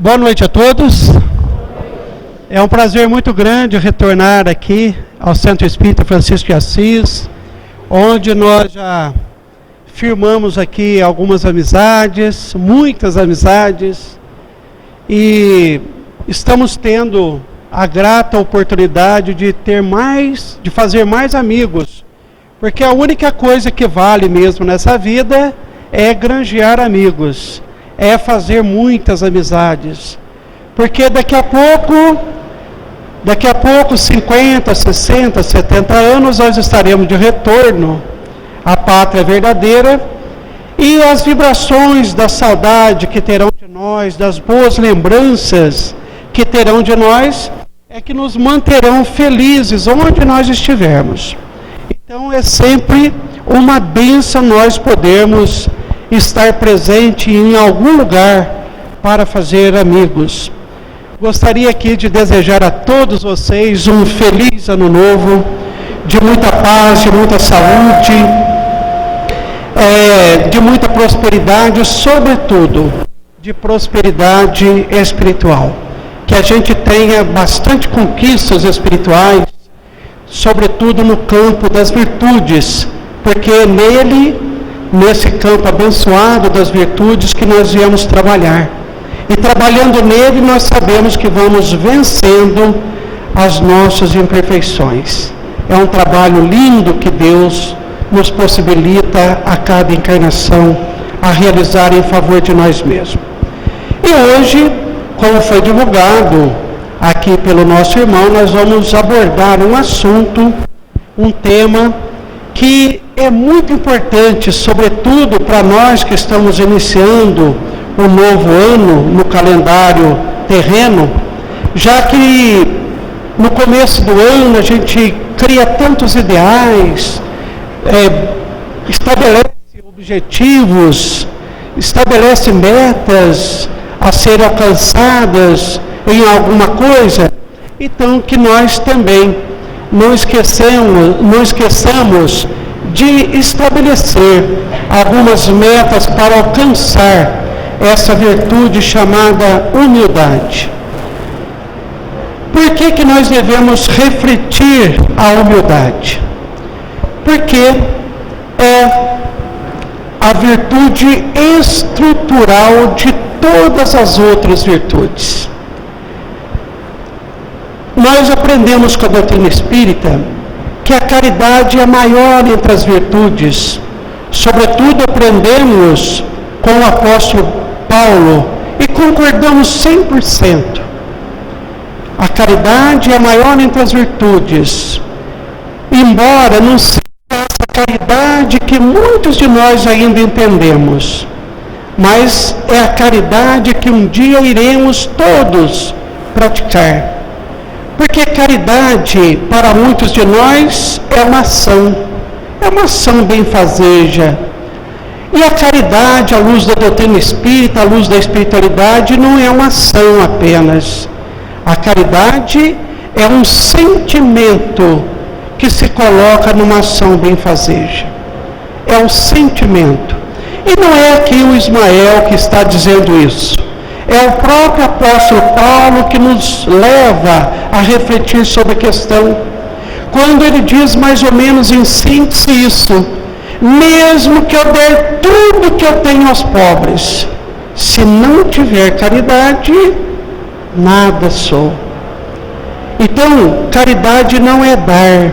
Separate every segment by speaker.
Speaker 1: Boa noite a todos. É um prazer muito grande retornar aqui ao Centro Espírita Francisco de Assis, onde nós já firmamos aqui algumas amizades, muitas amizades, e estamos tendo a grata oportunidade de fazer mais amigos, porque a única coisa que vale mesmo nessa vida é granjear amigos, é fazer muitas amizades, porque daqui a pouco 50, 60, 70 anos nós estaremos de retorno à pátria verdadeira, e as vibrações da saudade que terão de nós, das boas lembranças que terão de nós, é que nos manterão felizes onde nós estivermos. Então é sempre uma bênção nós podermos estar presente em algum lugar para fazer amigos. Gostaria aqui de desejar a todos vocês um feliz ano novo, de muita paz, de muita saúde, de muita prosperidade, sobretudo de prosperidade espiritual. Que a gente tenha bastante conquistas espirituais, sobretudo no campo das virtudes, porque é nesse campo abençoado das virtudes que nós viemos trabalhar. E trabalhando nele, nós sabemos que vamos vencendo as nossas imperfeições. É um trabalho lindo que Deus nos possibilita a cada encarnação a realizar em favor de nós mesmos. E hoje, como foi divulgado aqui pelo nosso irmão, nós vamos abordar um assunto, um tema que é muito importante, sobretudo para nós que estamos iniciando o novo ano no calendário terreno, já que no começo do ano a gente cria tantos ideais, estabelece objetivos, estabelece metas a serem alcançadas em alguma coisa. Então que nós também não esqueçamos de estabelecer algumas metas para alcançar essa virtude chamada humildade. Por que nós devemos refletir a humildade? Porque é a virtude estrutural de todas as outras virtudes. Nós aprendemos com a doutrina espírita que a caridade é a maior entre as virtudes. Sobretudo aprendemos com o apóstolo Paulo e concordamos 100%. A caridade é a maior entre as virtudes, embora não seja essa caridade que muitos de nós ainda entendemos, mas é a caridade que um dia iremos todos praticar. Porque caridade, para muitos de nós, é uma ação benfazeja. E a caridade, à luz da doutrina espírita, à luz da espiritualidade, não é uma ação apenas. A caridade é um sentimento que se coloca numa ação benfazeja. É um sentimento. E não é aqui o Ismael que está dizendo isso. É o próprio apóstolo Paulo que nos leva a refletir sobre a questão. Quando ele diz mais ou menos em síntese isso: mesmo que eu der tudo que eu tenho aos pobres, se não tiver caridade, nada sou. Então, caridade não é dar,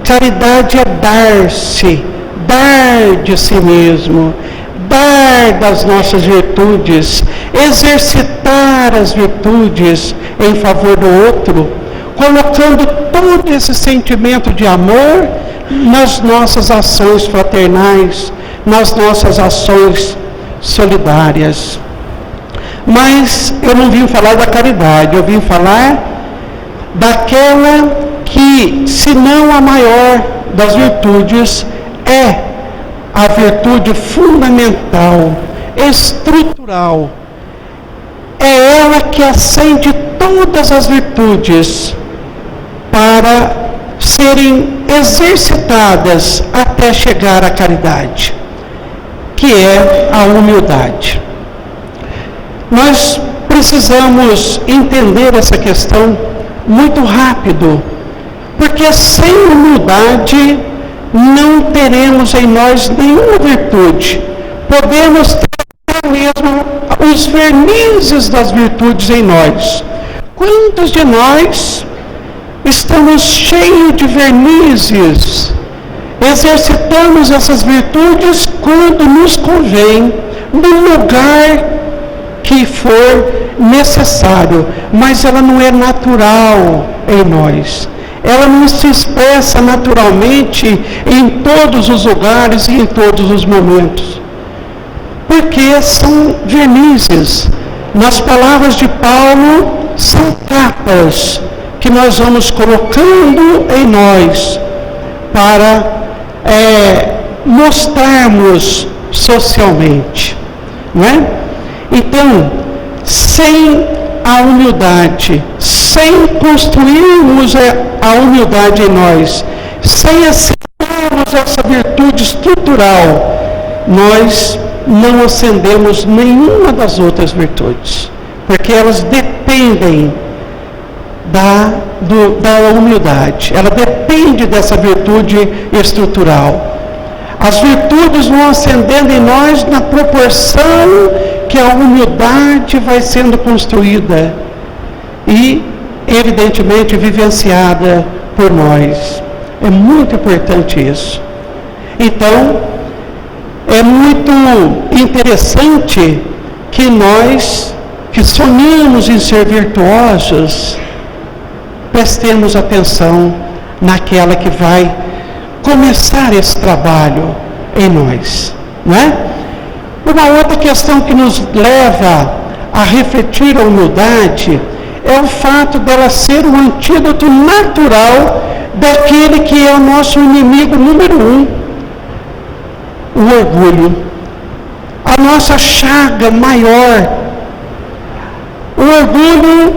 Speaker 1: caridade é dar-se, dar de si mesmo, dar das nossas virtudes, exercitar as virtudes em favor do outro, colocando todo esse sentimento de amor nas nossas ações fraternais, nas nossas ações solidárias. Mas eu não vim falar da caridade, eu vim falar daquela que, se não a maior das virtudes, é a virtude fundamental, estrutural. É ela que acende todas as virtudes para serem exercitadas até chegar à caridade, que é a humildade. Nós precisamos entender essa questão muito rápido, porque sem humildade não teremos em nós nenhuma virtude. Podemos ter mesmo os vernizes das virtudes em nós. Quantos de nós estamos cheios de vernizes? Exercitamos essas virtudes quando nos convém, no lugar que for necessário, mas ela não é natural em nós. Ela não se expressa naturalmente em todos os lugares e em todos os momentos. Porque são vernizes. Nas palavras de Paulo, são capas que nós vamos colocando em nós para mostrarmos socialmente, não é? Então, sem a humildade, sem construirmos a humildade em nós, sem aceitarmos essa virtude estrutural, nós não acendemos nenhuma das outras virtudes, porque elas dependem da humildade, ela depende dessa virtude estrutural. As virtudes vão acendendo em nós na proporção que a humildade vai sendo construída e, evidentemente, vivenciada por nós. É muito importante isso. Então, é muito interessante que nós, que sonhamos em ser virtuosos, prestemos atenção naquela que vai começar esse trabalho em nós, não é? Uma outra questão que nos leva a refletir a humildade é o fato dela ser um antídoto natural daquele que é o nosso inimigo número 1, o orgulho. A nossa chaga maior. O orgulho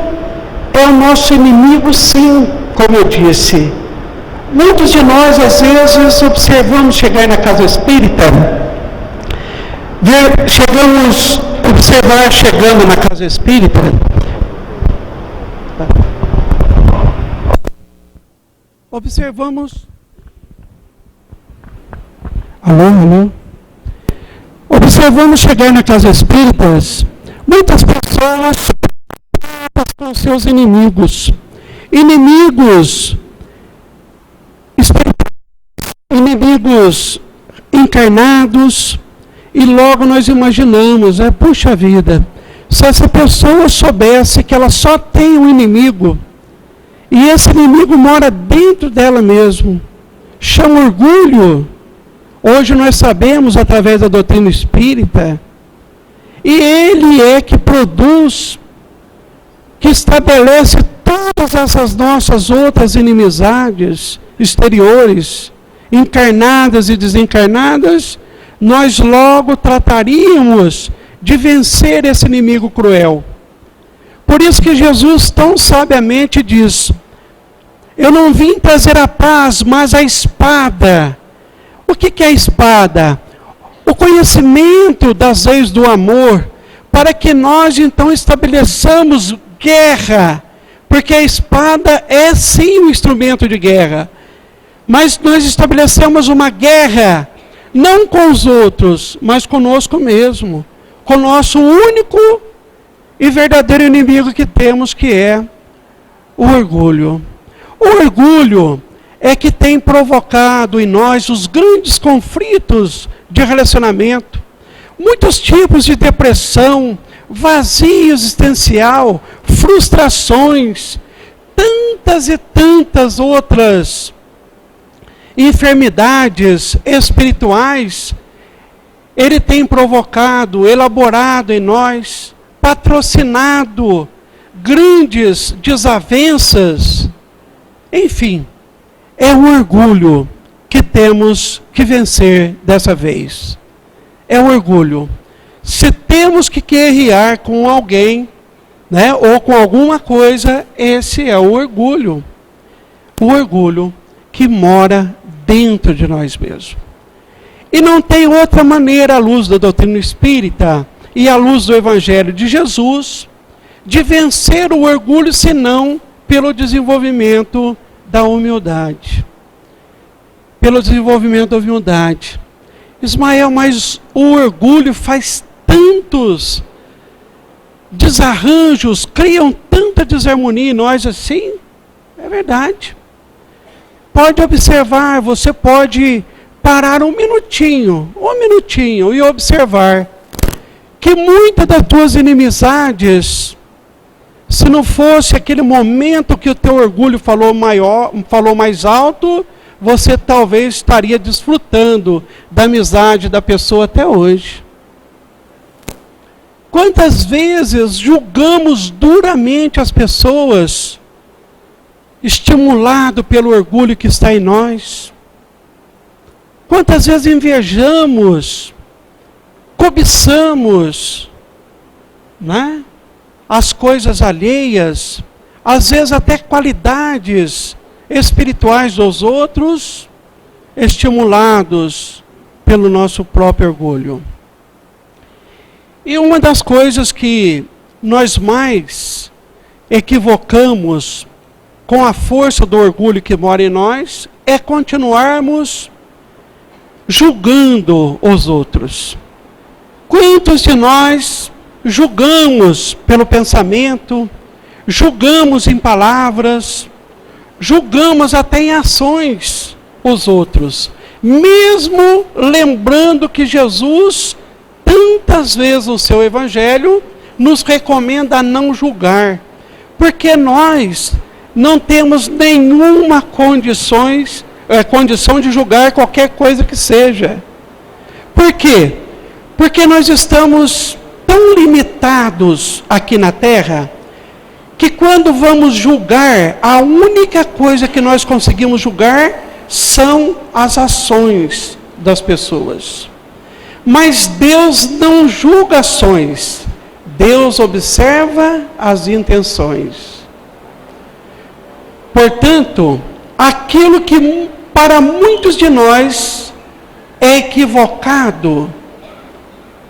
Speaker 1: é o nosso inimigo, sim, como eu disse. Muitos de nós, às vezes, observamos chegar na casa espírita, chegamos a observar chegando na casa espírita, observamos, observamos chegar na casa espíritas, muitas pessoas com seus inimigos encarnados, e logo nós imaginamos, puxa vida, se essa pessoa soubesse que ela só tem um inimigo, e esse inimigo mora dentro dela mesmo, chama orgulho. Hoje nós sabemos, através da doutrina espírita, e ele é que produz, que estabelece todas essas nossas outras inimizades exteriores, encarnadas e desencarnadas, nós logo trataríamos de vencer esse inimigo cruel. Por isso que Jesus tão sabiamente diz: eu não vim trazer a paz, mas a espada. O que é a espada? O conhecimento das leis do amor, para que nós então estabeleçamos guerra, porque a espada é sim um instrumento de guerra, mas nós estabelecemos uma guerra, não com os outros, mas conosco mesmo, com o nosso único e verdadeiro inimigo que temos, que é o orgulho. O orgulho é que tem provocado em nós os grandes conflitos de relacionamento, muitos tipos de depressão, vazio existencial, frustrações, tantas e tantas outras enfermidades espirituais. Ele tem provocado, elaborado em nós, patrocinado grandes desavenças. Enfim, é o orgulho que temos que vencer dessa vez. É o orgulho. Se temos que guerrear com alguém, né, ou com alguma coisa, esse é o orgulho. O orgulho que mora dentro de nós mesmos. E não tem outra maneira, à luz da doutrina espírita e à luz do Evangelho de Jesus, de vencer o orgulho, senão pelo desenvolvimento da humildade. Pelo desenvolvimento da humildade. Ismael, mas o orgulho faz tantos desarranjos, criam tanta desarmonia em nós assim? É verdade. Pode observar, você pode parar um minutinho e observar que muitas das tuas inimizades, se não fosse aquele momento que o teu orgulho falou mais alto, você talvez estaria desfrutando da amizade da pessoa até hoje. Quantas vezes julgamos duramente as pessoas, estimulado pelo orgulho que está em nós? Quantas vezes invejamos, cobiçamos, né, as coisas alheias, às vezes até qualidades espirituais dos outros, estimulados pelo nosso próprio orgulho. E uma das coisas que nós mais equivocamos com a força do orgulho que mora em nós é continuarmos julgando os outros. Quantos de nós julgamos pelo pensamento, julgamos em palavras, julgamos até em ações os outros, mesmo lembrando que Jesus, tantas vezes no seu Evangelho, nos recomenda a não julgar, porque nós não temos nenhuma condição de julgar qualquer coisa que seja. Por quê? Porque nós estamos tão limitados aqui na Terra, que quando vamos julgar, a única coisa que nós conseguimos julgar são as ações das pessoas. Mas Deus não julga ações, Deus observa as intenções. Portanto, aquilo que para muitos de nós é equivocado,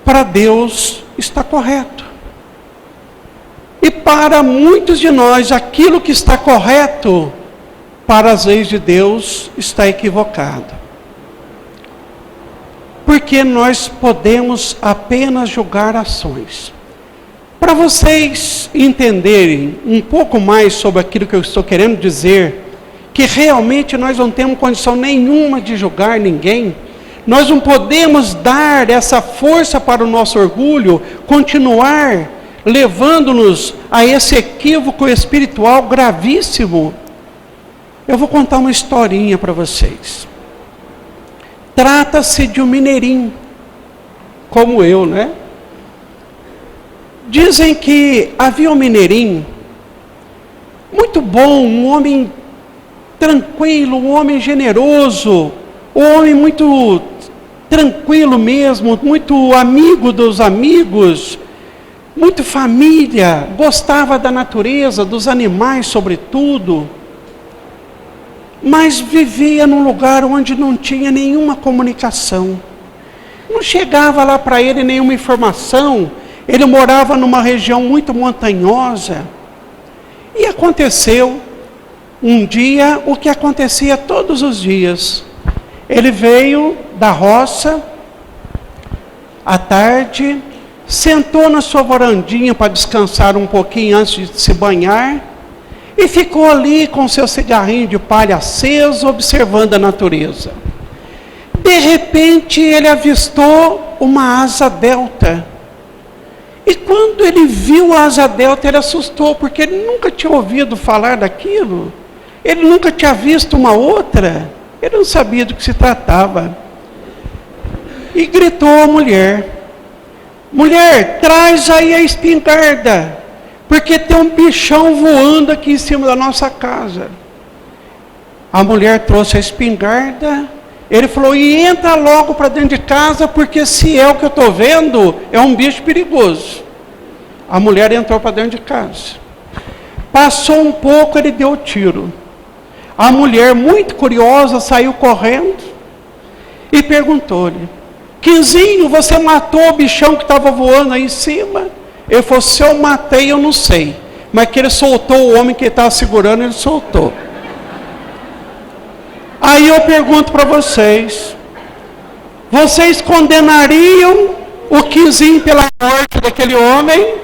Speaker 1: para Deus está correto. E para muitos de nós, aquilo que está correto, para as leis de Deus, está equivocado. Porque nós podemos apenas julgar ações. Para vocês entenderem um pouco mais sobre aquilo que eu estou querendo dizer, que realmente nós não temos condição nenhuma de julgar ninguém, nós não podemos dar essa força para o nosso orgulho, continuar levando-nos a esse equívoco espiritual gravíssimo. Eu vou contar uma historinha para vocês. Trata-se de um mineirinho, como eu, né? Dizem que havia um mineirinho, muito bom, um homem tranquilo, um homem generoso, um homem muito tranquilo mesmo, muito amigo dos amigos, muito família, gostava da natureza, dos animais sobretudo, mas vivia num lugar onde não tinha nenhuma comunicação. Não chegava lá para ele nenhuma informação, ele morava numa região muito montanhosa. E aconteceu um dia o que acontecia todos os dias. Ele veio da roça, à tarde, sentou na sua varandinha para descansar um pouquinho antes de se banhar, e ficou ali com seu cigarrinho de palha aceso, observando a natureza. De repente, ele avistou uma asa delta. E quando ele viu a asa delta, ele assustou, porque ele nunca tinha ouvido falar daquilo. Ele nunca tinha visto uma outra. Ele não sabia do que se tratava. E gritou à mulher: mulher, traz aí a espingarda, porque tem um bichão voando aqui em cima da nossa casa. A mulher trouxe a espingarda. Ele falou: e entra logo para dentro de casa, porque se é o que eu estou vendo, é um bicho perigoso. A mulher entrou para dentro de casa. Passou um pouco, ele deu o tiro. A mulher, muito curiosa, saiu correndo e perguntou-lhe: Quinzinho, você matou o bichão que estava voando aí em cima? Ele falou, se eu matei, eu não sei. Mas que ele soltou o homem que estava segurando, ele soltou. Aí eu pergunto para vocês, vocês condenariam o Quinzinho pela morte daquele homem?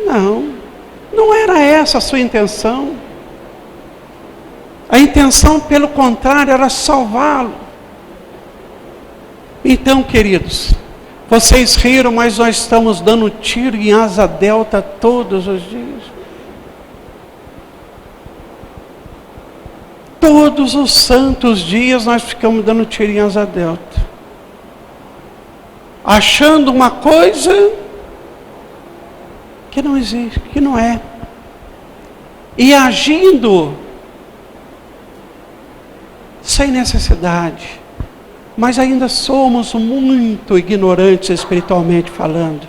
Speaker 1: Não, não era essa a sua intenção. A intenção, pelo contrário, era salvá-lo. Então, queridos, vocês riram, mas nós estamos dando tiro em asa delta todos os dias. Todos os santos dias nós ficamos dando tiro em asa delta. Achando uma coisa que não existe, que não é. E agindo sem necessidade. Mas ainda somos muito ignorantes espiritualmente falando.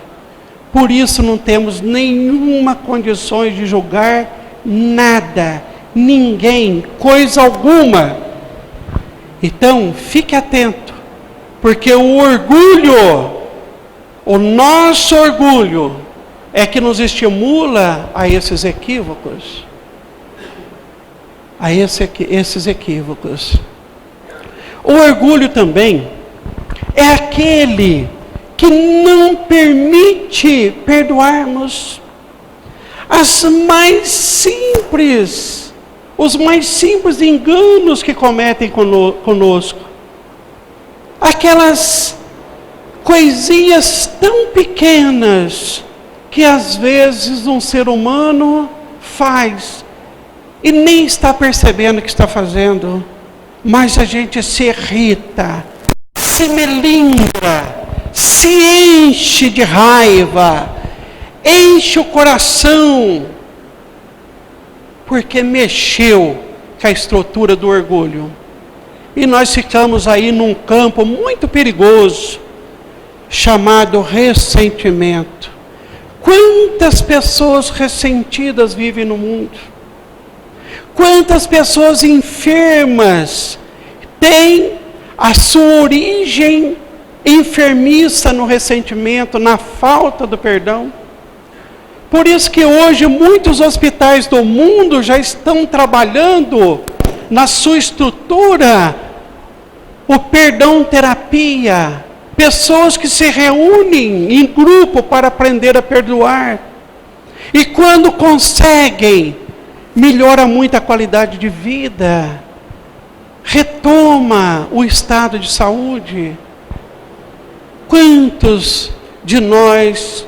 Speaker 1: Por isso não temos nenhuma condições de julgar nada, ninguém, coisa alguma. Então, fique atento, porque o orgulho, o nosso orgulho, é que nos estimula a esses equívocos. Esses equívocos. O orgulho também é aquele que não permite perdoarmos os mais simples enganos que cometem conosco. Aquelas coisinhas tão pequenas que às vezes um ser humano faz e nem está percebendo que está fazendo. Mas a gente se irrita, se melindra, se enche de raiva, enche o coração, porque mexeu com a estrutura do orgulho. E nós ficamos aí num campo muito perigoso, chamado ressentimento. Quantas pessoas ressentidas vivem no mundo? Quantas pessoas enfermas têm a sua origem enfermiça no ressentimento, na falta do perdão? Por isso que hoje muitos hospitais do mundo já estão trabalhando na sua estrutura o perdão terapia. Pessoas que se reúnem em grupo para aprender a perdoar. E quando conseguem, melhora muito a qualidade de vida, retoma o estado de saúde. Quantos de nós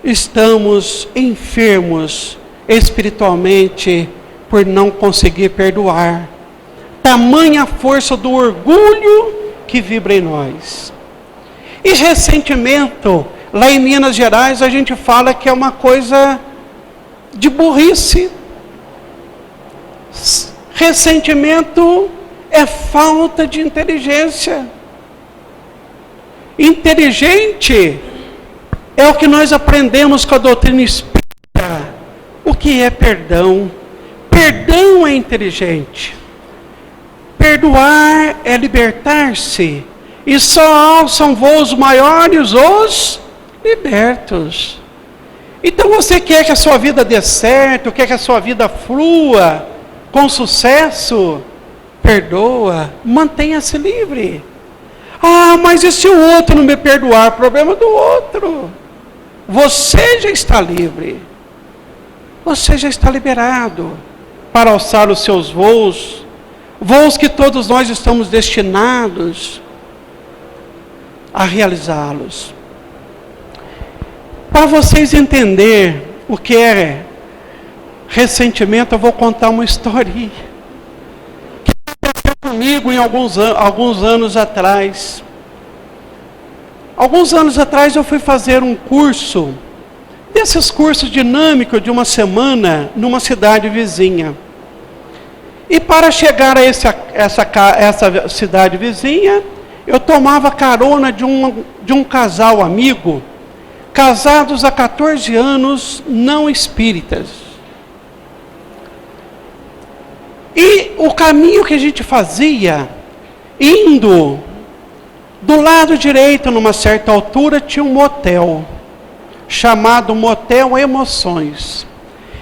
Speaker 1: estamos enfermos espiritualmente por não conseguir perdoar? Tamanha força do orgulho que vibra em nós. E ressentimento, lá em Minas Gerais a gente fala que é uma coisa de burrice. Ressentimento é falta de inteligência. Inteligente é o que nós aprendemos com a doutrina espírita. O que é perdão? Perdão é inteligente. Perdoar é libertar-se. E só alçam voos maiores os libertos. Então você quer que a sua vida dê certo, quer que a sua vida flua com sucesso? Perdoa, mantenha-se livre. Ah, mas e se o outro não me perdoar? Problema do outro. Você já está livre. Você já está liberado para alçar os seus voos. Voos que todos nós estamos destinados a realizá-los. Para vocês entenderem o que é ressentimento, eu vou contar uma historinha que aconteceu comigo em alguns anos atrás. Alguns anos atrás eu fui fazer um curso, desses cursos dinâmicos de uma semana, numa cidade vizinha. E para chegar a essa cidade vizinha, eu tomava carona de um casal amigo, casados há 14 anos, não espíritas. E o caminho que a gente fazia, indo do lado direito, numa certa altura, tinha um motel, chamado Motel Emoções.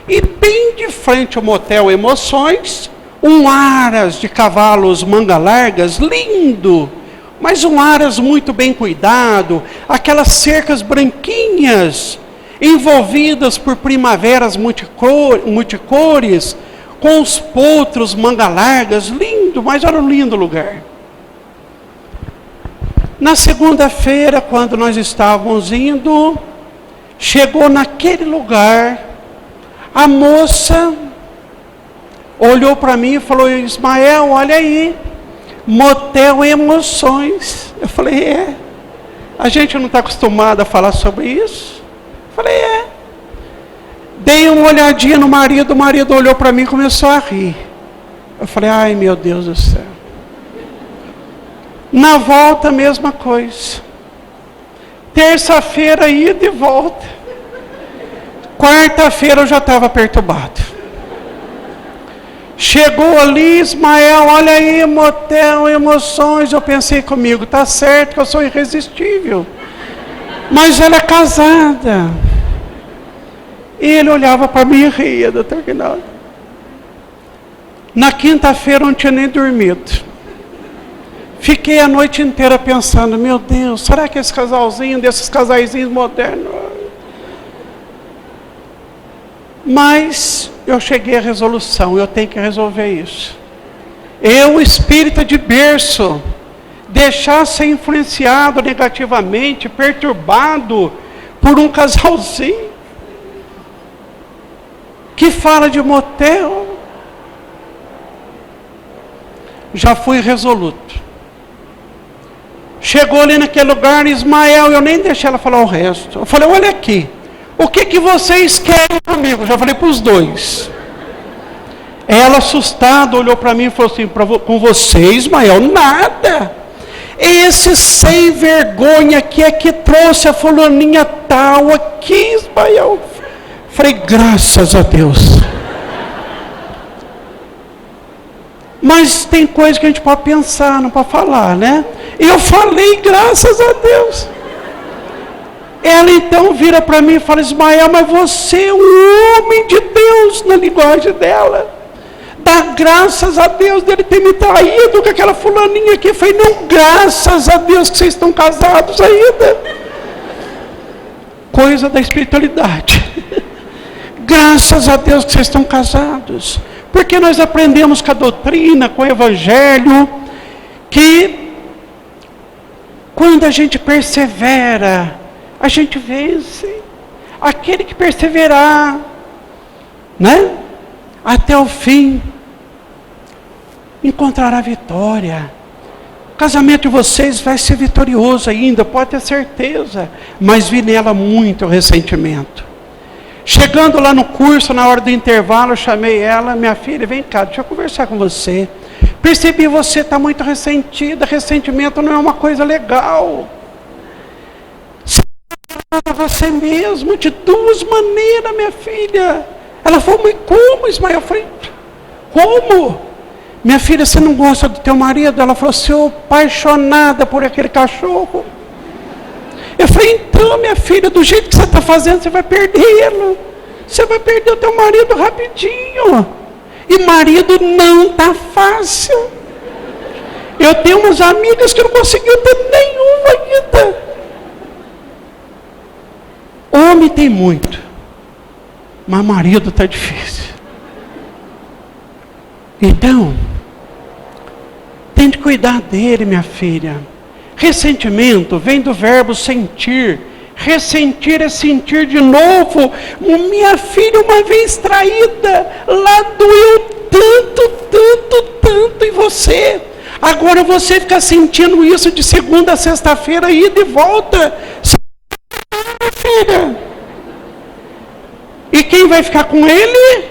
Speaker 1: E bem de frente ao Motel Emoções, um aras de cavalos manga largas, lindo, mas um aras muito bem cuidado, aquelas cercas branquinhas, envolvidas por primaveras multicores, com os potros manga largas, lindo, mas era um lindo lugar. Na segunda-feira, quando nós estávamos indo, chegou naquele lugar, a moça olhou para mim e falou: Ismael, olha aí, Motel Emoções. Eu falei: a gente não está acostumado a falar sobre isso? Eu falei: Dei uma olhadinha no marido, o marido olhou para mim e começou a rir. Eu falei: ai meu Deus do céu. Na volta, a mesma coisa. Terça-feira, ida e volta. Quarta-feira eu já estava perturbado. Chegou ali, Ismael, olha aí, Motel Emoções. Eu pensei comigo: tá certo que eu sou irresistível, mas ela é casada. E ele olhava para mim e ria, doutor Guinaldo. Na quinta-feira eu não tinha nem dormido. Fiquei a noite inteira pensando: meu Deus, será que esse casalzinho, desses casaizinhos modernos? Mas eu cheguei à resolução: eu tenho que resolver isso. Eu, espírita de berço, deixar ser influenciado negativamente, perturbado por um casalzinho que fala de motel. Já fui resoluto. Chegou ali naquele lugar, Ismael, eu nem deixei ela falar o resto. Eu falei: olha aqui, o que vocês querem comigo? Já falei para os dois. Ela, assustada, olhou para mim e falou assim: com você, Ismael, nada. Esse sem vergonha aqui é que trouxe a fulaninha tal aqui, Ismael. Falei: graças a Deus. Mas tem coisa que a gente pode pensar, não pode falar, né? Eu falei: graças a Deus. Ela então vira para mim e fala: Ismael, mas você é um homem de Deus, na linguagem dela. Dá graças a Deus dele ter me traído com aquela fulaninha aqui. Eu falei: não, graças a Deus que vocês estão casados ainda. Coisa da espiritualidade. Graças a Deus que vocês estão casados. Porque nós aprendemos com a doutrina, com o evangelho, que quando a gente persevera, a gente vence. Aquele que perseverar, né, até o fim, encontrará vitória. O casamento de vocês vai ser vitorioso ainda, pode ter certeza. Mas vi nela muito ressentimento. Chegando lá no curso, na hora do intervalo, eu chamei ela: minha filha, vem cá, deixa eu conversar com você. Percebi, você está muito ressentida. Ressentimento não é uma coisa legal. Você trata você mesmo de duas maneiras, minha filha. Ela falou: mas como, Ismael? Eu falei: como? Minha filha, você não gosta do teu marido? Ela falou: sou apaixonada por aquele cachorro. Eu falei: então, minha filha, do jeito que você está fazendo, você vai perdê-lo. Você vai perder o teu marido rapidinho. E marido não está fácil. Eu tenho umas amigas que não conseguiu ter nenhuma ainda. Homem tem muito, mas marido está difícil. Então, tem de cuidar dele, minha filha. Ressentimento vem do verbo sentir. Ressentir é sentir de novo. Minha filha, uma vez traída, lá doeu tanto em você. Agora você fica sentindo isso de segunda a sexta-feira, ida e volta. Minha filha. E quem vai ficar com ele?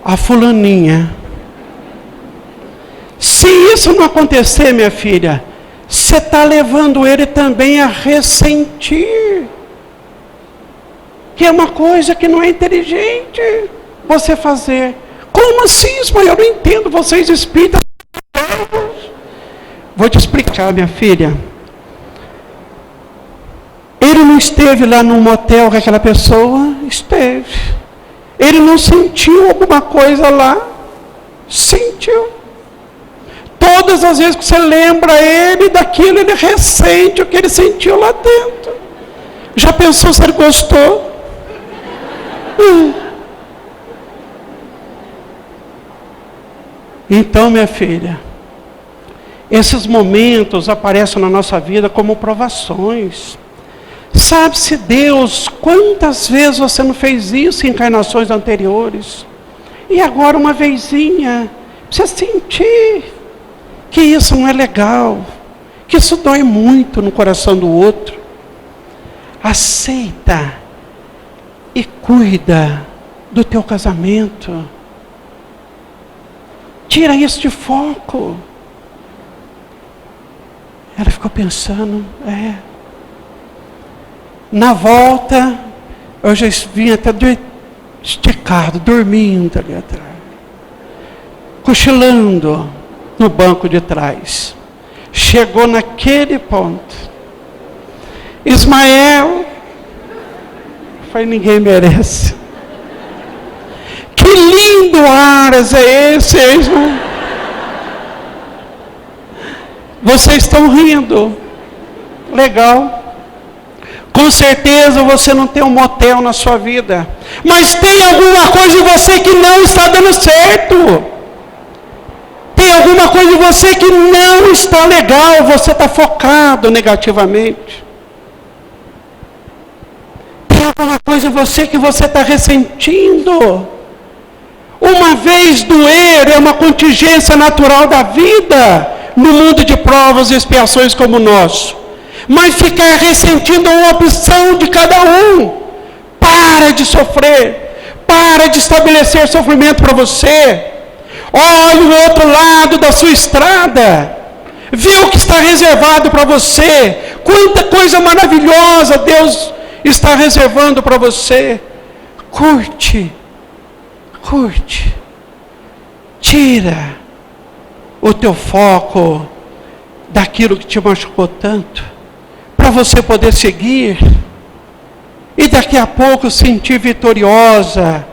Speaker 1: A fulaninha. Se isso não acontecer, minha filha, você está levando ele também a ressentir. Que é uma coisa que não é inteligente você fazer. Como assim, Ismael? Eu não entendo, vocês espíritas. Vou te explicar, minha filha. Ele não esteve lá no motel com aquela pessoa? Esteve. Ele não sentiu alguma coisa lá? Sentiu. Todas as vezes que você lembra ele daquilo, ele ressente o que ele sentiu lá dentro. Já pensou se ele gostou? Então, minha filha, esses momentos aparecem na nossa vida como provações. Sabe-se Deus, quantas vezes você não fez isso em encarnações anteriores? E agora uma vezinha, você sentir que isso não é legal, que isso dói muito no coração do outro. Aceita e cuida do teu casamento. Tira isso de foco. Ela ficou pensando, na volta, eu já vim até esticado, dormindo ali atrás. Cochilando no banco de trás. Chegou naquele ponto. Ismael, falei, ninguém merece. Que lindo aras é esse, Ismael? Vocês estão rindo. Legal. Com certeza você não tem um motel na sua vida. Mas tem alguma coisa em você que não está dando certo. Tem alguma coisa em você que não está legal. Você está focado negativamente. Tem alguma coisa em você que você está ressentindo. Uma vez doer é uma contingência natural da vida. No mundo de provas e expiações como o nosso. Mas ficar ressentindo é uma opção de cada um. Para de sofrer. Para de estabelecer sofrimento para você. Olhe o outro lado da sua estrada. Vê o que está reservado para você. Quanta coisa maravilhosa Deus está reservando para você. Curte. Curte. Tira o teu foco daquilo que te machucou tanto, para você poder seguir, e daqui a pouco sentir vitoriosa,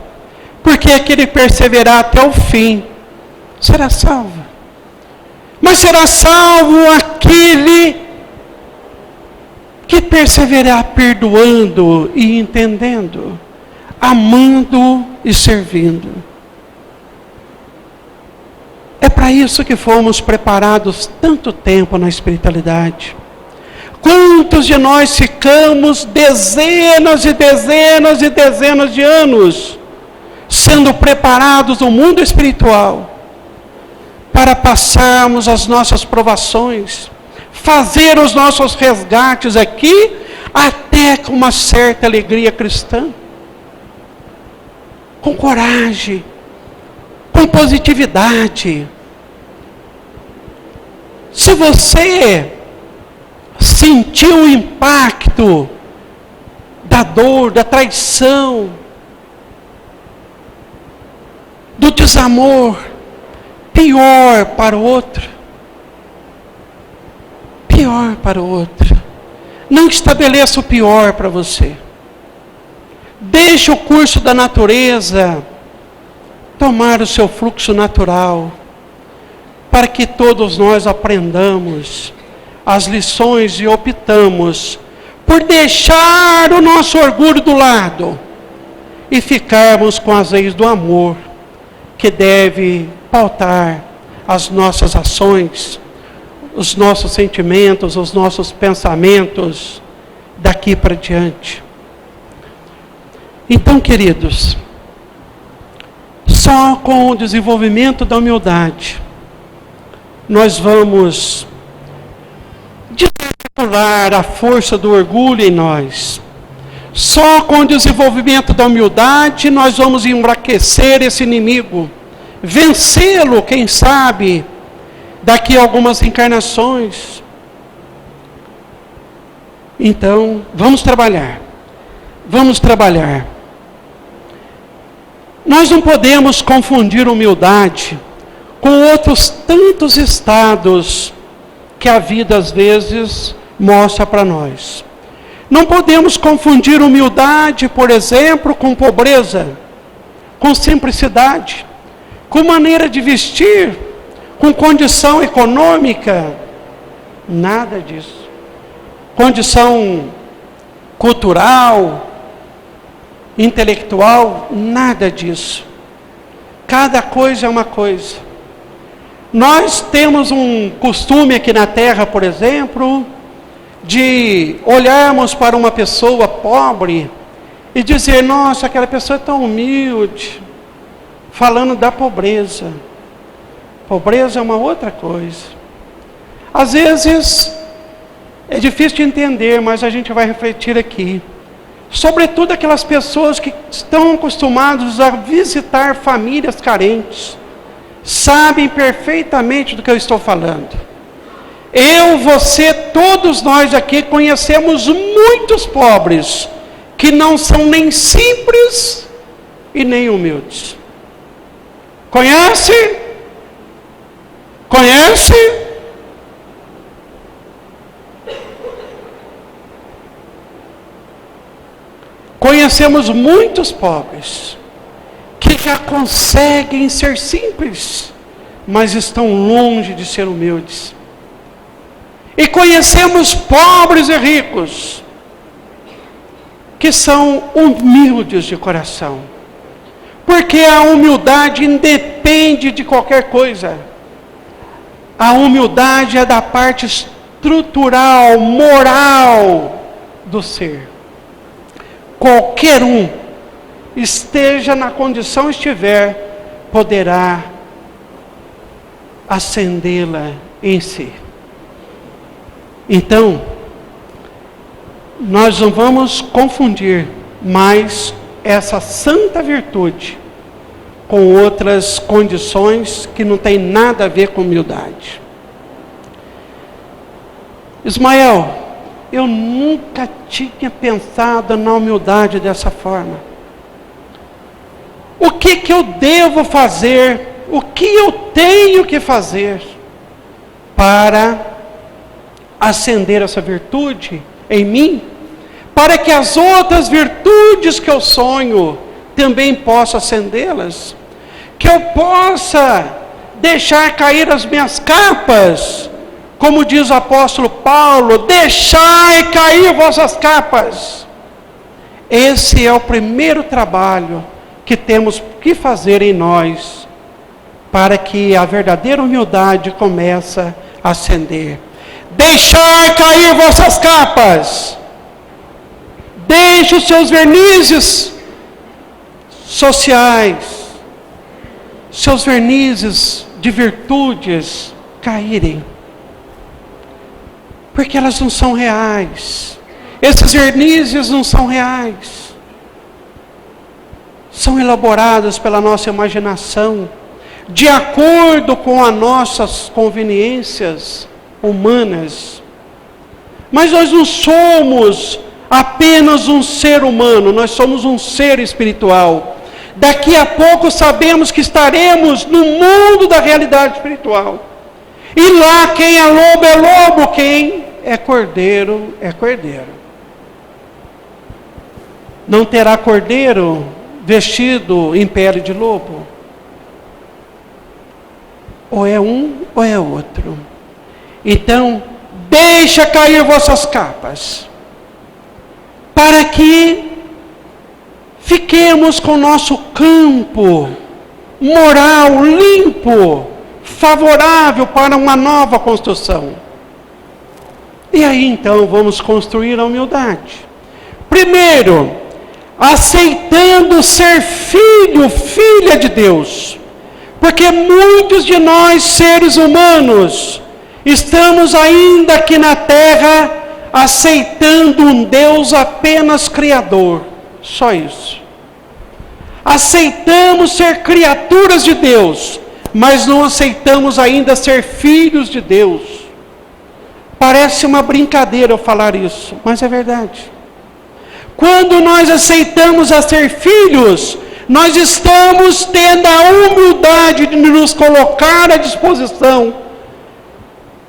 Speaker 1: porque aquele perseverar até o fim, será salvo. Mas será salvo aquele que perseverar perdoando e entendendo, amando e servindo. É para isso que fomos preparados tanto tempo na espiritualidade. Quantos de nós ficamos dezenas e dezenas e dezenas de anos sendo preparados no mundo espiritual para passarmos as nossas provações, fazer os nossos resgates aqui, até com uma certa alegria cristã, com coragem, com positividade. Se você sentiu o impacto da dor, da traição, do desamor, pior para o outro. Pior para o outro. Não estabeleça o pior para você. Deixe o curso da natureza tomar o seu fluxo natural, para que todos nós aprendamos as lições e optamos por deixar o nosso orgulho do lado e ficarmos com as leis do amor, que deve pautar as nossas ações, os nossos sentimentos, os nossos pensamentos daqui para diante. Então, queridos, só com o desenvolvimento da humildade nós vamos desarticular a força do orgulho em nós. Só com o desenvolvimento da humildade nós vamos enfraquecer esse inimigo, vencê-lo, quem sabe, daqui a algumas encarnações. Então, vamos trabalhar. Vamos trabalhar. Nós não podemos confundir humildade com outros tantos estados que a vida às vezes mostra para nós. Não podemos confundir humildade, por exemplo, com pobreza, com simplicidade, com maneira de vestir, com condição econômica. Nada disso. Condição cultural, intelectual, nada disso. Cada coisa é uma coisa. Nós temos um costume aqui na terra, por exemplo, de olharmos para uma pessoa pobre e dizer, nossa, aquela pessoa é tão humilde, falando da pobreza. Pobreza é uma outra coisa. Às vezes, é difícil de entender, mas a gente vai refletir aqui. Sobretudo aquelas pessoas que estão acostumadas a visitar famílias carentes, sabem perfeitamente do que eu estou falando. Eu, você, todos nós aqui conhecemos muitos pobres, que não são nem simples e nem humildes. Conhece? Conhece? Conhecemos muitos pobres, que já conseguem ser simples, mas estão longe de ser humildes. E conhecemos pobres e ricos, que são humildes de coração. Porque a humildade independe de qualquer coisa. A humildade é da parte estrutural, moral do ser. Qualquer um, esteja na condição estiver, poderá acendê-la em si. Então, nós não vamos confundir mais essa santa virtude com outras condições que não tem nada a ver com humildade. Ismael, eu nunca tinha pensado na humildade dessa forma. O que eu devo fazer? O que eu tenho que fazer para acender essa virtude em mim, para que as outras virtudes que eu sonho também possa acendê-las, que eu possa deixar cair as minhas capas, como diz o apóstolo Paulo, deixai cair vossas capas. Esse é o primeiro trabalho que temos que fazer em nós, para que a verdadeira humildade comece a acender. Deixar cair vossas capas. Deixe os seus vernizes sociais, seus vernizes de virtudes caírem. Porque elas não são reais. Esses vernizes não são reais. São elaborados pela nossa imaginação, de acordo com as nossas conveniências humanas. Mas nós não somos apenas um ser humano, nós somos um ser espiritual. Daqui a pouco sabemos que estaremos no mundo da realidade espiritual. E lá quem é lobo, quem é cordeiro é cordeiro. Não terá cordeiro vestido em pele de lobo. Ou é um ou é outro. Então, deixa cair vossas capas, para que fiquemos com o nosso campo moral limpo, favorável para uma nova construção. E aí então vamos construir a humildade. Primeiro, aceitando ser filho, filha de Deus. Porque muitos de nós, seres humanos, estamos ainda aqui na terra aceitando um Deus apenas criador. Só isso. Aceitamos ser criaturas de Deus, mas não aceitamos ainda ser filhos de Deus. Parece uma brincadeira eu falar isso, mas é verdade. Quando nós aceitamos a ser filhos, nós estamos tendo a humildade de nos colocar à disposição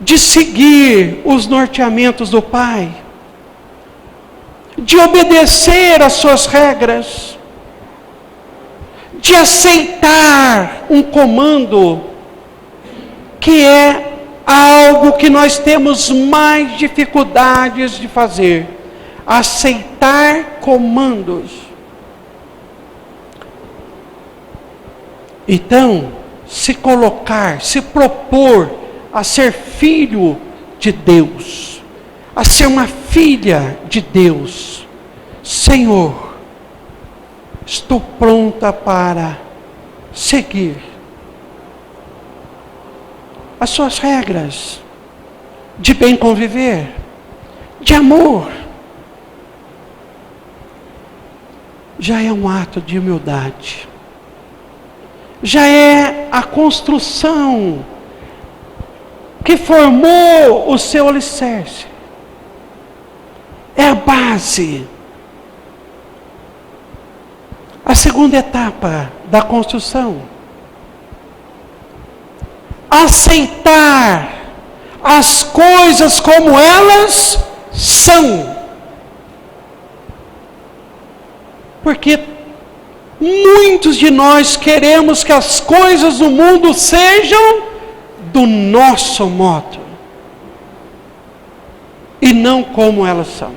Speaker 1: de seguir os norteamentos do Pai. de obedecer às suas regras, de aceitar um comando que é algo que nós temos mais dificuldades de fazer. Aceitar comandos. Então, se colocar, se propor a ser filho de Deus, a ser uma filha de Deus. Senhor, estou pronta para seguir as suas regras de bem conviver, de amor. Já é um ato de humildade. Já é a construção que formou o seu alicerce. É a base. A segunda etapa da construção. Aceitar as coisas como elas são. Porque muitos de nós queremos que as coisas do mundo sejam do nosso modo. E não como elas são.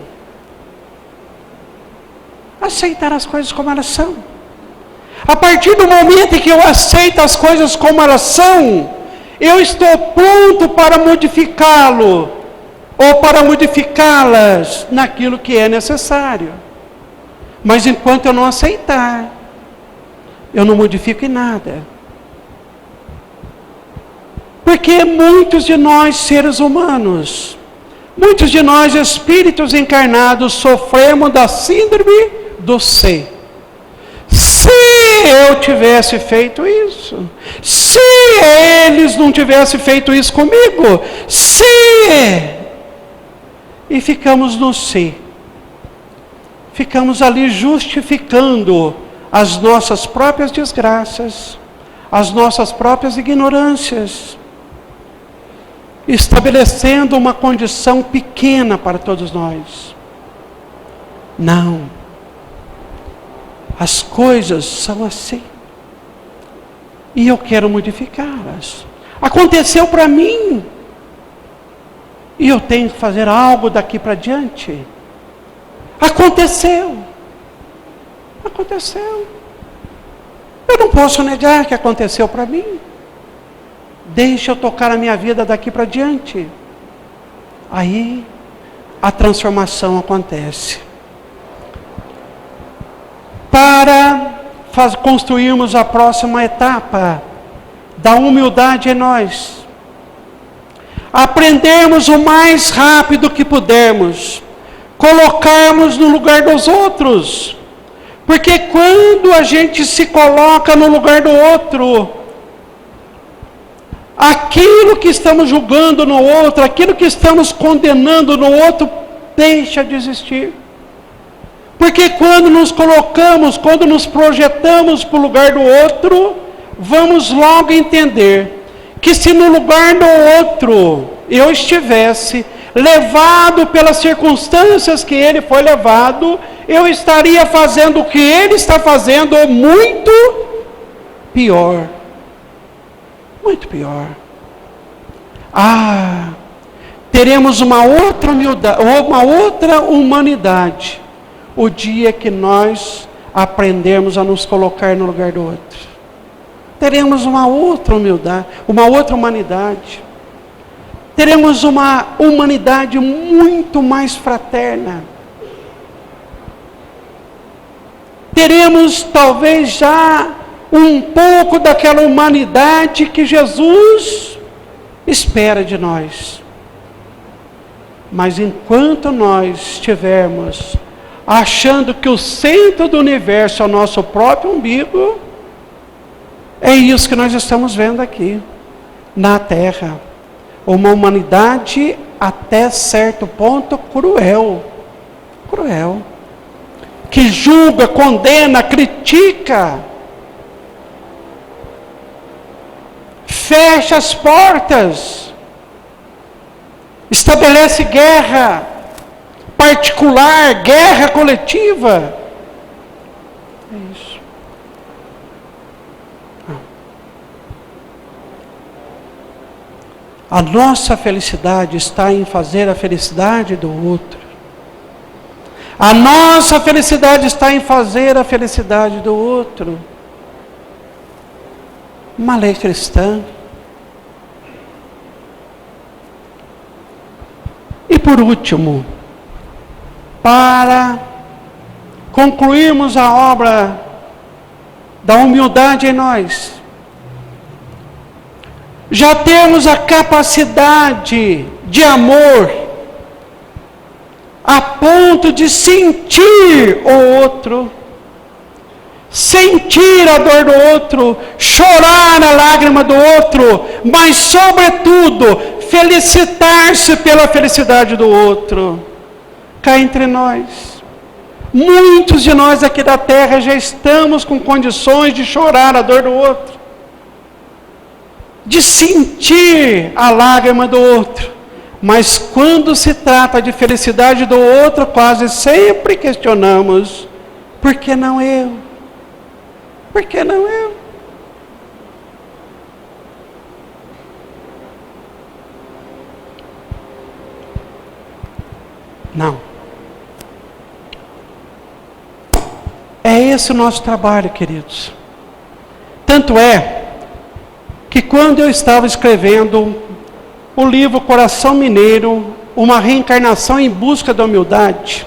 Speaker 1: Aceitar as coisas como elas são. A partir do momento em que eu aceito as coisas como elas são, eu estou pronto para modificá-lo, ou para modificá-las naquilo que é necessário. Mas enquanto eu não aceitar, eu não modifico em nada. Porque muitos de nós, seres humanos, muitos de nós, espíritos encarnados, sofremos da síndrome do se. Se eu tivesse feito isso, se eles não tivessem feito isso comigo, se... E ficamos no se. Ficamos ali justificando as nossas próprias desgraças, as nossas próprias ignorâncias, estabelecendo uma condição pequena para todos nós. Não. As coisas são assim. E eu quero modificá-las. Aconteceu para mim. E eu tenho que fazer algo daqui para diante. Aconteceu. Aconteceu. Eu não posso negar que aconteceu para mim. Deixa eu tocar a minha vida daqui para diante. Aí a transformação acontece. Para construirmos a próxima etapa da humildade em nós. Aprendermos o mais rápido que pudermos. Colocarmos no lugar dos outros. Porque quando a gente se coloca no lugar do outro, aquilo que estamos julgando no outro, aquilo que estamos condenando no outro, deixa de existir. Porque quando nos colocamos, quando nos projetamos para o lugar do outro, vamos logo entender que se no lugar do outro eu estivesse levado pelas circunstâncias que ele foi levado, eu estaria fazendo o que ele está fazendo, ou muito pior. Muito pior. Teremos uma outra humildade, uma outra humanidade, o dia que nós aprendermos a nos colocar no lugar do outro. Teremos uma outra humildade, uma outra humanidade. Teremos uma humanidade muito mais fraterna. Teremos talvez já um pouco daquela humanidade que Jesus espera de nós. Mas enquanto nós estivermos achando que o centro do universo é o nosso próprio umbigo, é isso que nós estamos vendo aqui, na Terra. Uma humanidade até certo ponto cruel. Cruel. Que julga, condena, critica. Fecha as portas. Estabelece guerra. particular, guerra coletiva. É isso. Não. A nossa felicidade está em fazer a felicidade do outro. A nossa felicidade está em fazer a felicidade do outro. Uma lei cristã. E por último, para concluirmos a obra da humildade em nós, já temos a capacidade de amor a ponto de sentir o outro, sentir a dor do outro, chorar a lágrima do outro, mas sobretudo felicitar-se pela felicidade do outro. Cá entre nós, muitos de nós aqui da terra já estamos com condições de chorar a dor do outro, de sentir a lágrima do outro, mas quando se trata de felicidade do outro, quase sempre questionamos: por que não eu? Por que não eu? Não. É esse o nosso trabalho, queridos. Tanto é que quando eu estava escrevendo o livro Coração Mineiro, uma reencarnação em busca da humildade,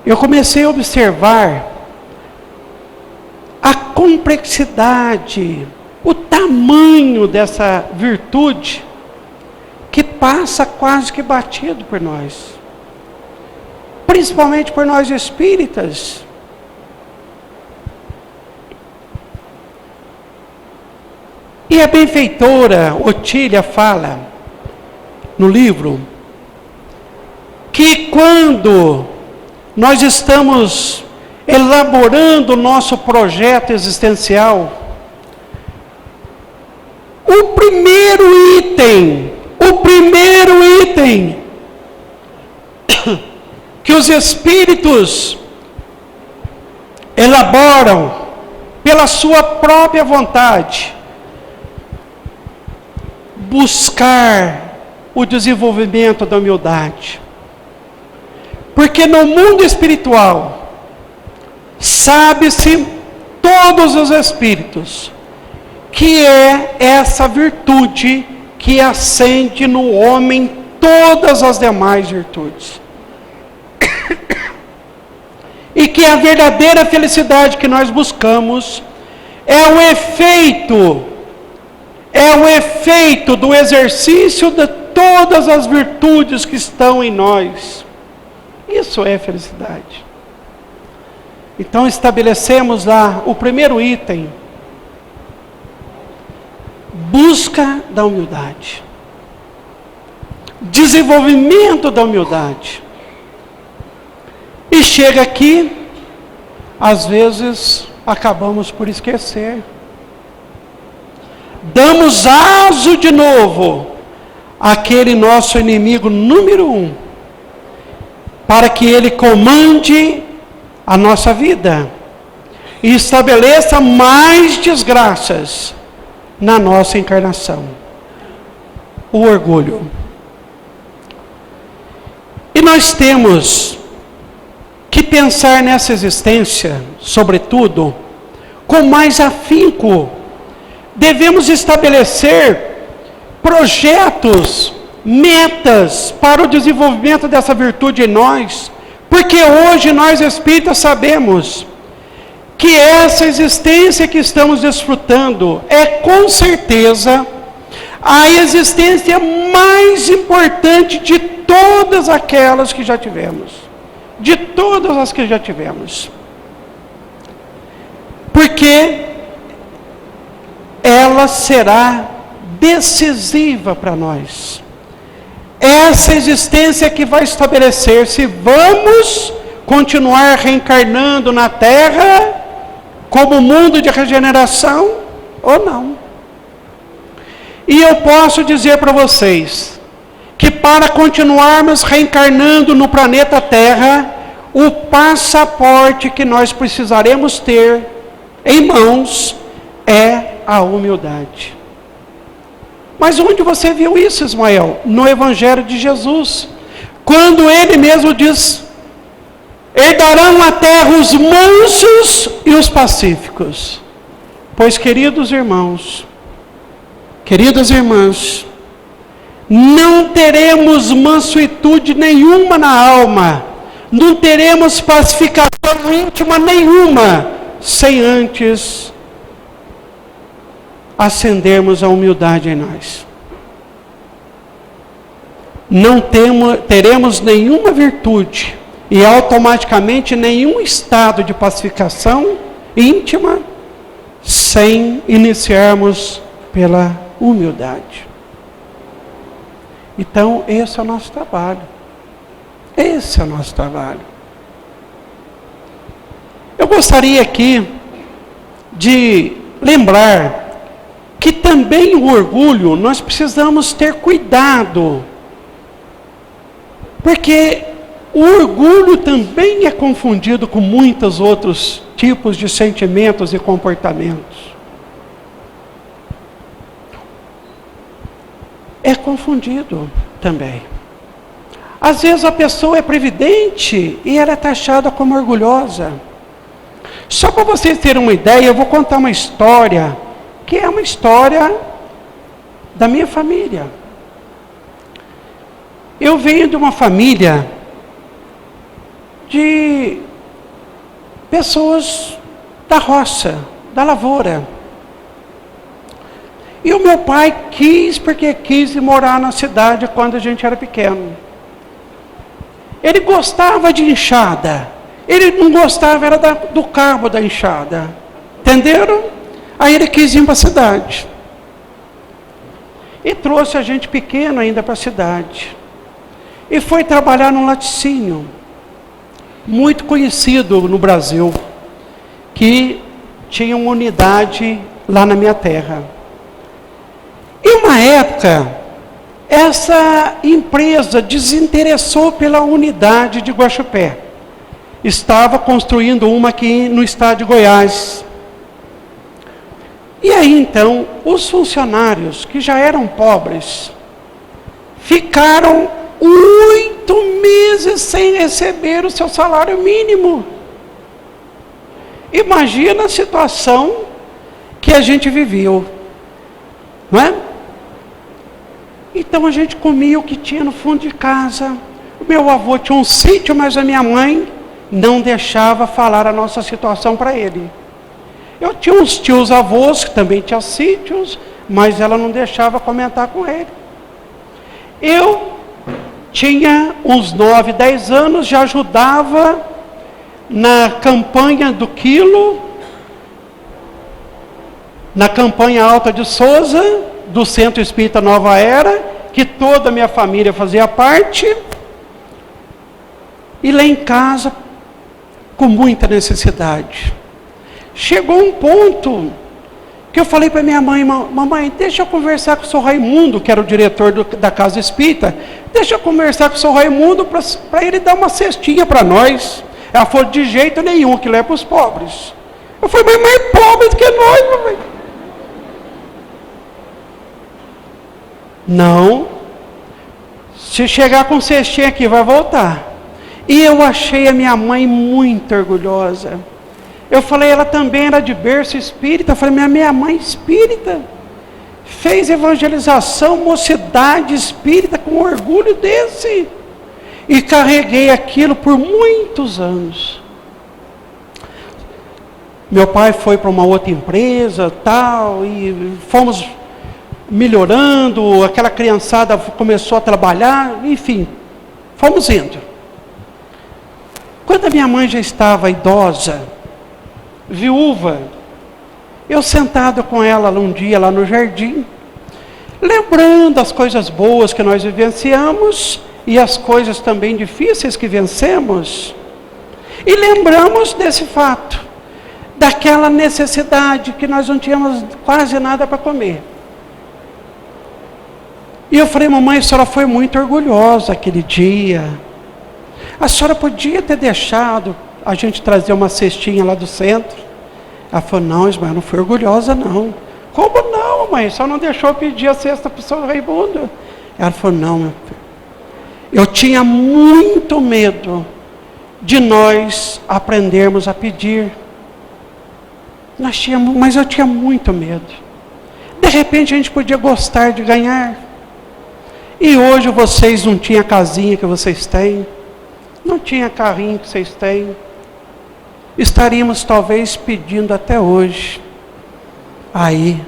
Speaker 1: eu comecei a observar a complexidade, o tamanho dessa virtude que passa quase que batido por nós, principalmente por nós espíritas. E a benfeitora Otília fala no livro que quando nós estamos elaborando o nosso projeto existencial, o primeiro item que os espíritos elaboram pela sua própria vontade, buscar o desenvolvimento da humildade. Porque no mundo espiritual, sabe-se, todos os espíritos, que é essa virtude que acende no homem todas as demais virtudes. E que a verdadeira felicidade que nós buscamos é o efeito do exercício de todas as virtudes que estão em nós. Isso é felicidade. Então estabelecemos lá o primeiro item: busca da humildade, desenvolvimento da humildade. E chega aqui, às vezes acabamos por esquecer. Damos aso de novo àquele nosso inimigo número 1, para que ele comande a nossa vida e estabeleça mais desgraças na nossa encarnação: o orgulho. E nós temos que pensar nessa existência, sobretudo, com mais afinco. Devemos estabelecer projetos, metas para o desenvolvimento dessa virtude em nós, porque hoje nós espíritas sabemos que essa existência que estamos desfrutando é com certeza a existência mais importante de todas aquelas que já tivemos. De todas as que já tivemos. Porque ela será decisiva para nós. Essa existência que vai estabelecer se vamos continuar reencarnando na Terra como mundo de regeneração ou não. E eu posso dizer para vocês que para continuarmos reencarnando no planeta Terra, o passaporte que nós precisaremos ter em mãos é a humildade. Mas onde você viu isso, Ismael? No Evangelho de Jesus, quando ele mesmo diz: herdarão a terra os mansos e os pacíficos. Pois, queridos irmãos, queridas irmãs, não teremos mansuetude nenhuma na alma, não teremos pacificação íntima nenhuma, sem antes acendermos a humildade em nós. Não teremos nenhuma virtude e automaticamente nenhum estado de pacificação íntima sem iniciarmos pela humildade. Então, esse é o nosso trabalho. Esse é o nosso trabalho. Eu gostaria aqui de lembrar que também o orgulho, nós precisamos ter cuidado, porque o orgulho também é confundido com muitos outros tipos de sentimentos e comportamentos. É confundido também. Às vezes a pessoa é previdente e ela é taxada como orgulhosa. Só para vocês terem uma ideia, eu vou contar uma história, que é uma história da minha família. Eu venho de uma família de pessoas da roça, da lavoura. E o meu pai porque quis morar na cidade quando a gente era pequeno. Ele gostava de enxada. Ele não gostava, era do cabo da enxada. Entenderam? Aí ele quis ir para a cidade. E trouxe a gente pequeno ainda para a cidade. E foi trabalhar num laticínio, muito conhecido no Brasil, que tinha uma unidade lá na minha terra. E uma época, essa empresa desinteressou pela unidade de Guaxupé. Estava construindo uma aqui no estado de Goiás. E aí então, os funcionários que já eram pobres, ficaram 8 meses sem receber o seu salário mínimo. Imagina a situação que a gente viveu, não é? Então a gente comia o que tinha no fundo de casa. O meu avô tinha um sítio, mas a minha mãe não deixava falar a nossa situação para ele. Eu tinha uns tios avós que também tinham sítios, mas ela não deixava comentar com ele. Eu tinha uns 9, 10 anos, já ajudava na campanha do quilo, na campanha Alta de Souza, do Centro Espírita Nova Era, que toda a minha família fazia parte, e lá em casa, com muita necessidade. Chegou um ponto que eu falei para minha mãe: mamãe, deixa eu conversar com o senhor Raimundo, que era o diretor da Casa Espírita, deixa eu conversar com o senhor Raimundo para ele dar uma cestinha para nós. Ela falou: de jeito nenhum, aquilo é para os pobres. Eu falei: mas mais pobre do que nós, mamãe. Não, se chegar com cestinha aqui, vai voltar. E eu achei a minha mãe muito orgulhosa. Eu falei: ela também era de berço espírita. Eu falei: minha mãe espírita, fez evangelização, mocidade espírita, com orgulho desse. E carreguei aquilo por muitos anos. Meu pai foi para uma outra empresa, tal, e fomos melhorando, aquela criançada começou a trabalhar, enfim, fomos indo. Quando a minha mãe já estava idosa, viúva, eu sentado com ela um dia lá no jardim, lembrando as coisas boas que nós vivenciamos e as coisas também difíceis que vencemos, e lembramos desse fato, daquela necessidade que nós não tínhamos quase nada para comer. E eu falei, mamãe, a senhora foi muito orgulhosa aquele dia. A senhora podia ter deixado a gente trazer uma cestinha lá do centro. Ela falou, não, Ismael, eu não fui orgulhosa não. Como não, mãe? Só não deixou eu pedir a cesta para o senhor Raimundo. Ela falou, não, meu filho. Eu tinha muito medo de nós aprendermos a pedir. Mas eu tinha muito medo. De repente a gente podia gostar de ganhar. E hoje vocês não tinham a casinha que vocês têm. Não tinha carrinho que vocês têm. Estaríamos talvez pedindo até hoje. Aí,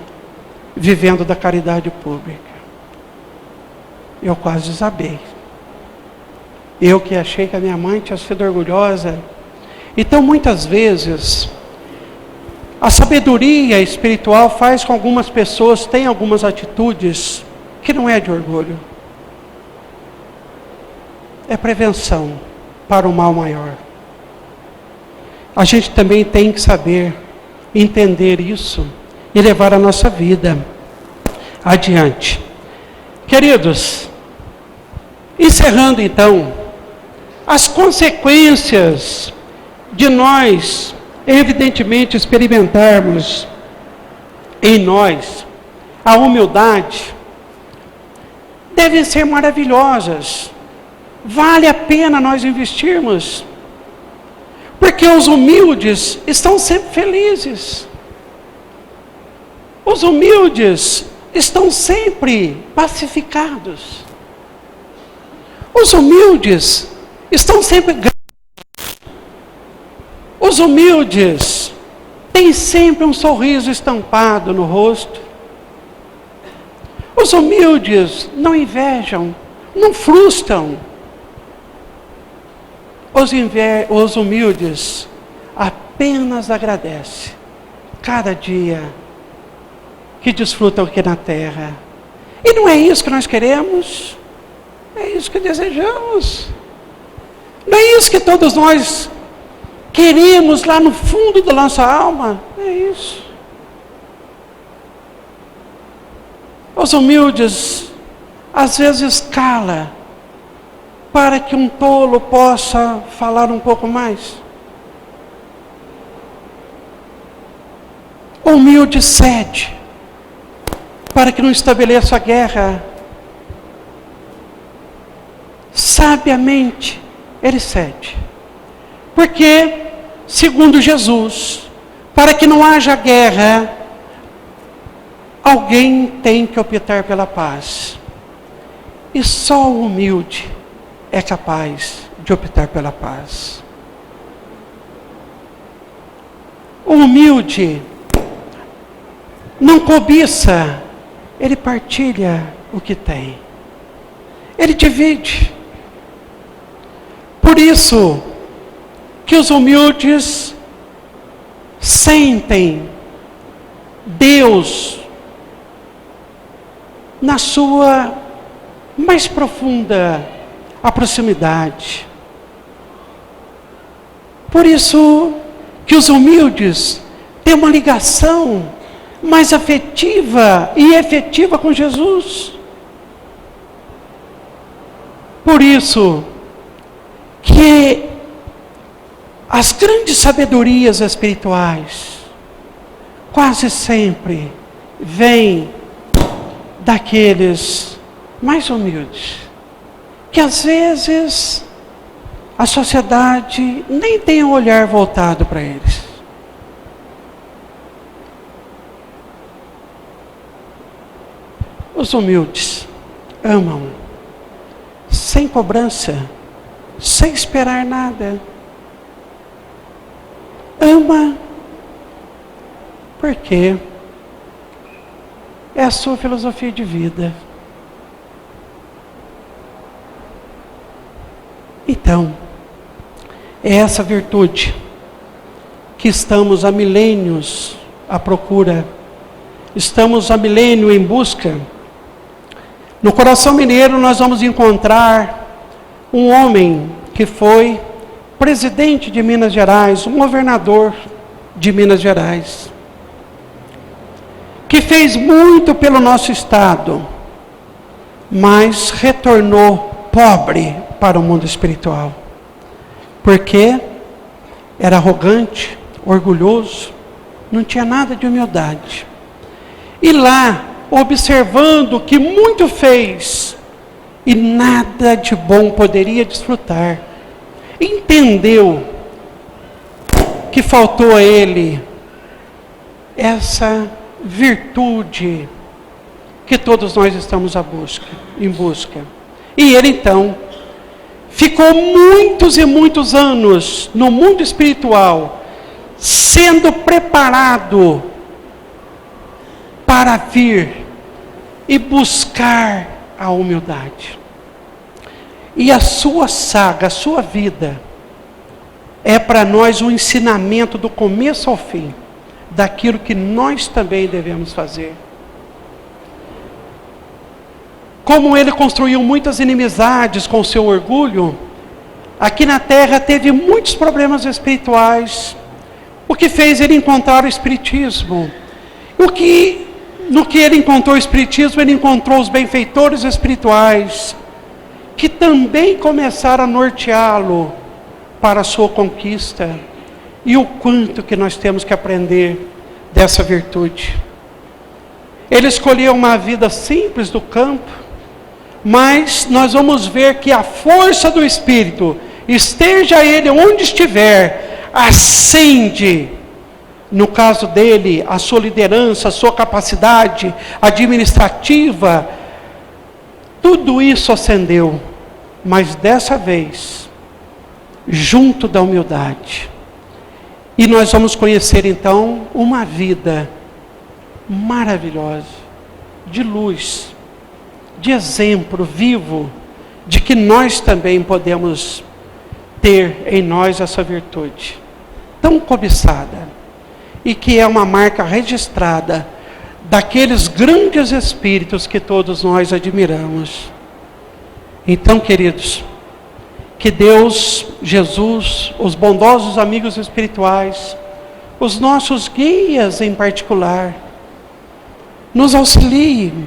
Speaker 1: vivendo da caridade pública. Eu quase desabei. Eu que achei que a minha mãe tinha sido orgulhosa. Então, muitas vezes, a sabedoria espiritual faz com que algumas pessoas tenham algumas atitudes que não é de orgulho. É prevenção para o mal maior. A gente também tem que saber entender isso e levar a nossa vida adiante. Queridos, encerrando então, as consequências de nós, evidentemente, experimentarmos em nós a humildade, devem ser maravilhosas. Vale a pena nós investirmos, porque os humildes estão sempre felizes. Os humildes estão sempre pacificados. Os humildes estão sempre gratos. Os humildes têm sempre um sorriso estampado no rosto. Os humildes não invejam, não frustram. Os humildes apenas agradecem cada dia que desfrutam aqui na terra. E não é isso que nós queremos, é isso que desejamos. Não é isso que todos nós queremos lá no fundo da nossa alma, é isso. Os humildes às vezes cala para que um tolo possa falar um pouco mais. O humilde cede para que não estabeleça a guerra. Sabiamente ele cede. Porque, segundo Jesus, para que não haja guerra, alguém tem que optar pela paz. E só o humilde é capaz de optar pela paz. O humilde não cobiça, ele partilha o que tem. Ele divide. Por isso que os humildes sentem Deus na sua mais profunda a proximidade. Por isso que os humildes têm uma ligação mais afetiva e efetiva com Jesus. Por isso que as grandes sabedorias espirituais quase sempre vêm daqueles mais humildes, que às vezes a sociedade nem tem um olhar voltado para eles. Os humildes amam sem cobrança, sem esperar nada. Ama porque é a sua filosofia de vida. Então, é essa virtude que estamos há milênios à procura. Estamos há milênio em busca. No Coração Mineiro nós vamos encontrar um homem que foi presidente de Minas Gerais, um governador de Minas Gerais, que fez muito pelo nosso estado, mas retornou pobre para o mundo espiritual. Porque era arrogante, orgulhoso, não tinha nada de humildade. E lá, observando que muito fez, e nada de bom poderia desfrutar, entendeu que faltou a ele essa virtude que todos nós estamos em busca. E ele então ficou muitos e muitos anos no mundo espiritual, sendo preparado para vir e buscar a humildade. E a sua saga, a sua vida, é para nós um ensinamento do começo ao fim, daquilo que nós também devemos fazer. Como ele construiu muitas inimizades com o seu orgulho, aqui na terra teve muitos problemas espirituais, o que fez ele encontrar o Espiritismo. No que ele encontrou o Espiritismo, ele encontrou os benfeitores espirituais, que também começaram a norteá-lo para a sua conquista. E o quanto que nós temos que aprender dessa virtude. Ele escolheu uma vida simples do campo, mas nós vamos ver que a força do Espírito, esteja ele onde estiver, acende, no caso dele, a sua liderança, a sua capacidade administrativa, tudo isso acendeu, mas dessa vez, junto da humildade. E nós vamos conhecer então uma vida maravilhosa, de luz, de exemplo vivo, de que nós também podemos ter em nós essa virtude, tão cobiçada, e que é uma marca registrada daqueles grandes espíritos que todos nós admiramos. Então, queridos, que Deus, Jesus, os bondosos amigos espirituais, os nossos guias em particular, nos auxiliem,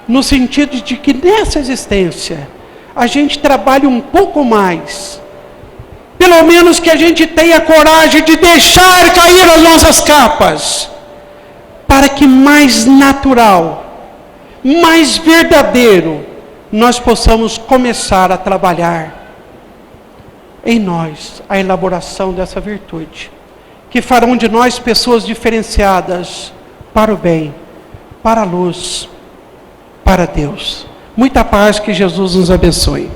Speaker 1: no sentido de que nessa existência, a gente trabalhe um pouco mais, pelo menos que a gente tenha coragem de deixar cair as nossas capas, para que mais natural, mais verdadeiro, nós possamos começar a trabalhar em nós a elaboração dessa virtude, que farão de nós pessoas diferenciadas para o bem, para a luz, para Deus. Muita paz, que Jesus nos abençoe.